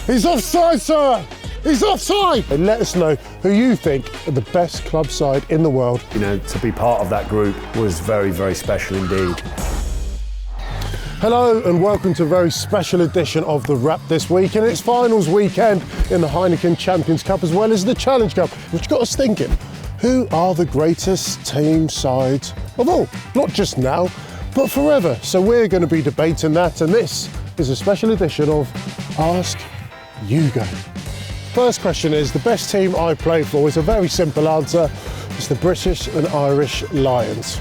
He's offside, sir! He's offside! And let us know who you think are the best club side in the world. You know, to be part of that group was very, very special indeed. Hello and welcome to a very special edition of The Wrap this week, and it's finals weekend in the Heineken Champions Cup as well as the Challenge Cup, which got us thinking, who are the greatest team sides of all? Not just now, but forever. So we're going to be debating that, and this is a special edition of Ask Ugo. First question is, the best team I played for is a very simple answer. It's the British and Irish Lions.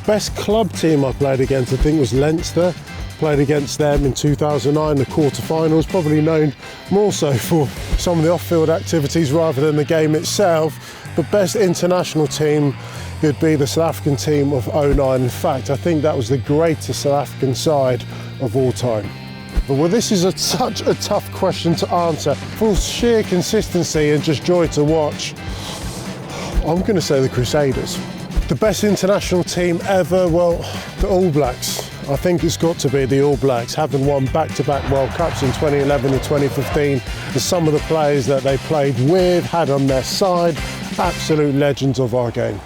Best club team I played against, I think, was Leinster. Played against them in 2009, the quarterfinals, probably known more so for some of the off-field activities rather than the game itself. But best international team would be the South African team of '09. In fact, I think that was the greatest South African side of all time. But well, this is such a tough question to answer. For sheer consistency and just joy to watch, I'm going to say the Crusaders. The best international team ever, well, the All Blacks. I think it's got to be the All Blacks, having won back-to-back World Cups in 2011 and 2015. And some of the players that they played with, had on their side, absolute legends of our game.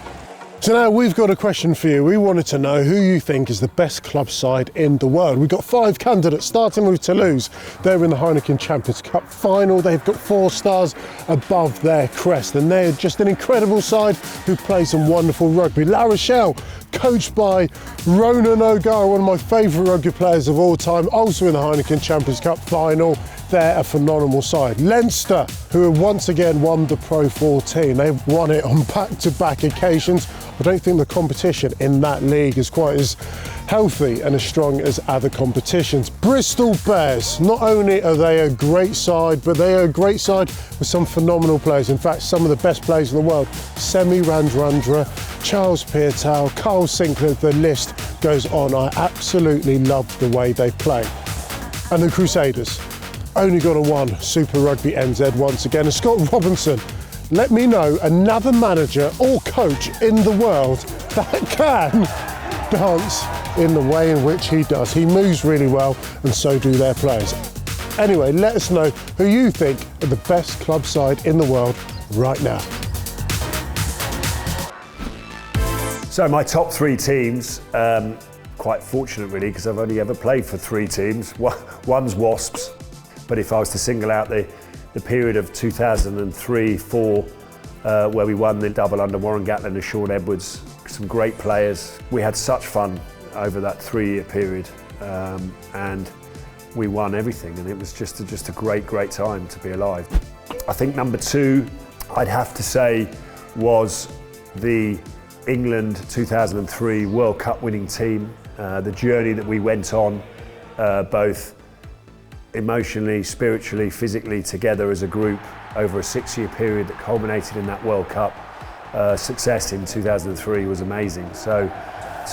So now we've got a question for you. We wanted to know who you think is the best club side in the world. We've got 5 candidates, starting with Toulouse. They're in the Heineken Champions Cup final. They've got 4 stars above their crest, and they're just an incredible side who play some wonderful rugby. La Rochelle, coached by Ronan O'Gara, one of my favourite rugby players of all time, also in the Heineken Champions Cup final. They're a phenomenal side. Leinster, who have once again won the Pro 14. They've won it on back-to-back occasions. I don't think the competition in that league is quite as healthy and as strong as other competitions. Bristol Bears, not only are they a great side, but they are a great side with some phenomenal players. In fact, some of the best players in the world. Semi Radradra, Charles Piutau, Carl Sinclair, the list goes on. I absolutely love the way they play. And the Crusaders, only got a 1 Super Rugby NZ once again. And Scott Robinson, let me know another manager or coach in the world that can dance in the way in which he does. He moves really well, and so do their players. Anyway, let us know who you think are the best club side in the world right now. So my top 3 teams, quite fortunate really, because I've only ever played for 3 teams. One's Wasps, but if I was to single out the period of 2003-4, where we won the double under Warren Gatlin and Sean Edwards, some great players. We had such fun over that 3-year period, and we won everything, and it was just a great time to be alive. I think number 2, I'd have to say, was the England 2003 World Cup winning team. The journey that we went on, both emotionally, spiritually, physically, together as a group over a 6-year period that culminated in that World Cup success in 2003 was amazing. So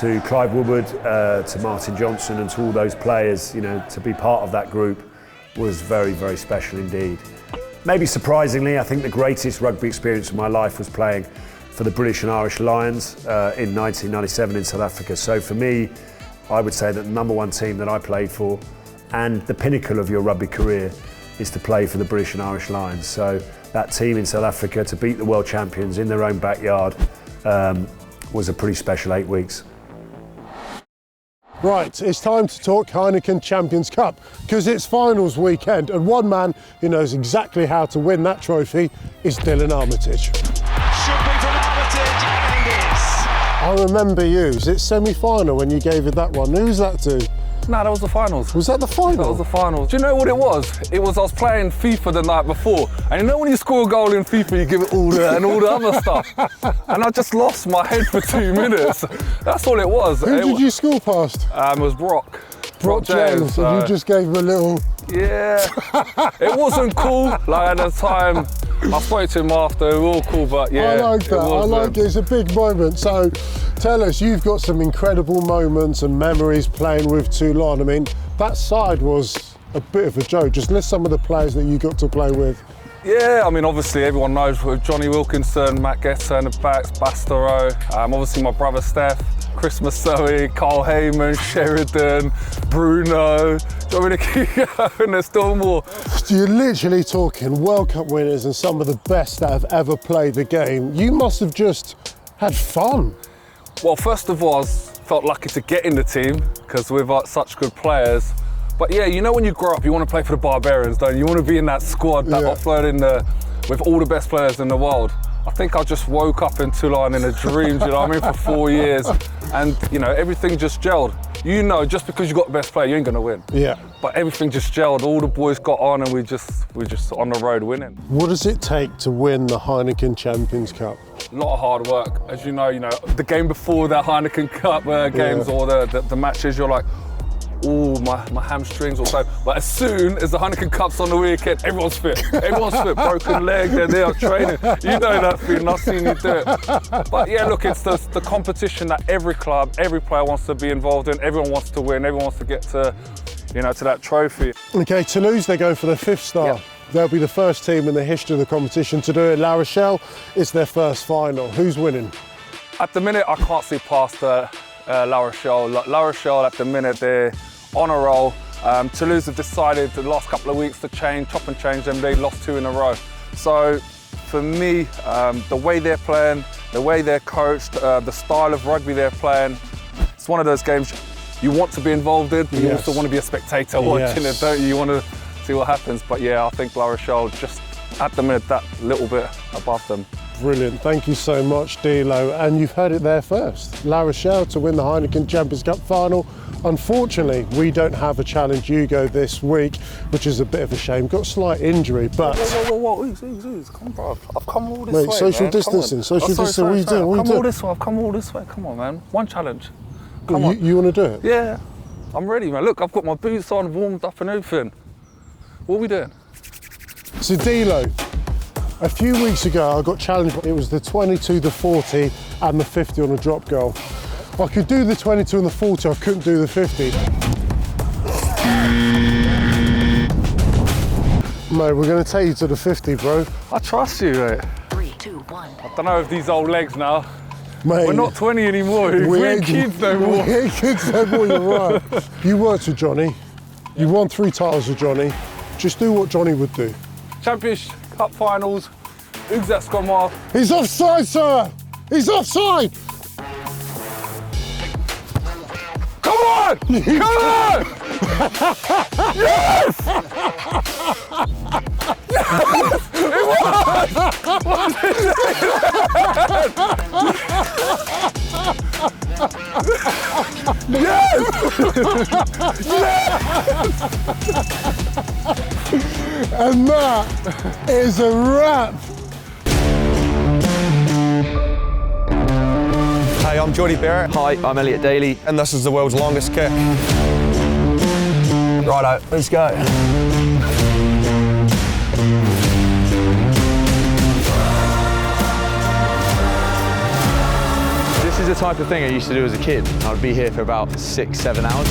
to Clive Woodward, to Martin Johnson, and to all those players, you know, to be part of that group was very, very special indeed. Maybe surprisingly, I think the greatest rugby experience of my life was playing for the British and Irish Lions in 1997 in South Africa. So for me, I would say that the number 1 team that I played for, and the pinnacle of your rugby career, is to play for the British and Irish Lions. So that team in South Africa to beat the world champions in their own backyard was a pretty special 8 weeks. Right, it's time to talk Heineken Champions Cup, because it's finals weekend, and one man who knows exactly how to win that trophy is Delon Armitage. Should be from Armitage, and it is. I remember you. Was it semi-final when you gave it that one? Who was that to? No, that was the finals. Was that the final? That was the finals. Do you know what it was? I was playing FIFA the night before, and you know when you score a goal in FIFA, you give it all the other stuff. And I just lost my head for 2 minutes. That's all it was. Who did you score past? It was Brock. Brock James. And you just gave him a little... Yeah. It wasn't cool. Like at the time, I spoke to him after, we were all cool, but yeah. I like that. I like it. It's a big moment. So tell us, you've got some incredible moments and memories playing with Toulon. I mean, that side was a bit of a joke. Just list some of the players that you got to play with. Yeah, I mean, obviously everyone knows with Johnny Wilkinson, Matt Getzer in the backs, Bastero, obviously my brother Steph, Chris Masoi, Carl Heyman, Sheridan, Bruno. Do you want me to keep going? There's still more. You're literally talking World Cup winners and some of the best that have ever played the game. You must have just had fun. Well, first of all, I felt lucky to get in the team because we've got such good players. But yeah, you know when you grow up, you want to play for the Barbarians, don't you? You want to be in that squad that offloading with all the best players in the world. I think I just woke up in Toulon in a dream, do you know what I mean, for 4 years. And, you know, everything just gelled. You know, just because you got the best player, you ain't going to win. Yeah. But everything just gelled. All the boys got on and we're just on the road winning. What does it take to win the Heineken Champions Cup? A lot of hard work. As you know, the game before the Heineken Cup games or the matches, you're like, oh, my hamstrings or so. But as soon as the Heineken Cup's on the weekend, everyone's fit. Everyone's fit. Broken leg, they're there training. You know that feeling, I've seen you do it. But yeah, look, it's the competition that every club, every player wants to be involved in. Everyone wants to win. Everyone wants to get to, to that trophy. Okay, Toulouse, they go for their 5th star. Yeah. They'll be the first team in the history of the competition to do it. La Rochelle, it's their first final. Who's winning? At the minute, I can't see past La Rochelle. La Rochelle, at the minute, they're on a roll. Toulouse have decided the last couple of weeks to chop and change them. They lost 2 in a row. So for me, the way they're playing, the way they're coached, the style of rugby they're playing, it's one of those games you want to be involved in, but you also want to be a spectator watching it, don't you? You want to see what happens. But yeah, I think La Rochelle just at the minute that little bit above them. Brilliant, thank you so much, Dilo. And you've heard it there first. La Rochelle to win the Heineken Champions Cup final. Unfortunately, we don't have a Challenge Ugo this week, which is a bit of a shame. Got a slight injury, but... Whoa, Ease. Come on, bro. I've come all this way, social distancing, social distancing. What are you doing? I've come all this way. Come on, man. One challenge. Come on. You want to do it? Yeah. I'm ready, man. Look, I've got my boots on, warmed up and everything. What are we doing? So, Dilo, a few weeks ago, I got challenged. It was the 22, the 40, and the 50 on a drop goal. I could do the 22 and the 40, I couldn't do the 50. Mate, we're going to take you to the 50, bro. I trust you, mate. 3, 2, 1. I don't know if these old legs now. Mate, we're not 20 anymore. We ain't kids no more. We ain't kids no more, you're right. You worked with Johnny. You won 3 titles with Johnny. Just do what Johnny would do. Champions Cup finals. Ugo's at scrum half. He's offside, sir! He's offside! Come on! Come on! Yes! Yes! It was! Yes! And that is a wrap. Hey, I'm Geordie Barrett. Hi, I'm Elliot Daly. And this is the world's longest kick. Righto, let's go. This is the type of thing I used to do as a kid. I would be here for about 6-7 hours.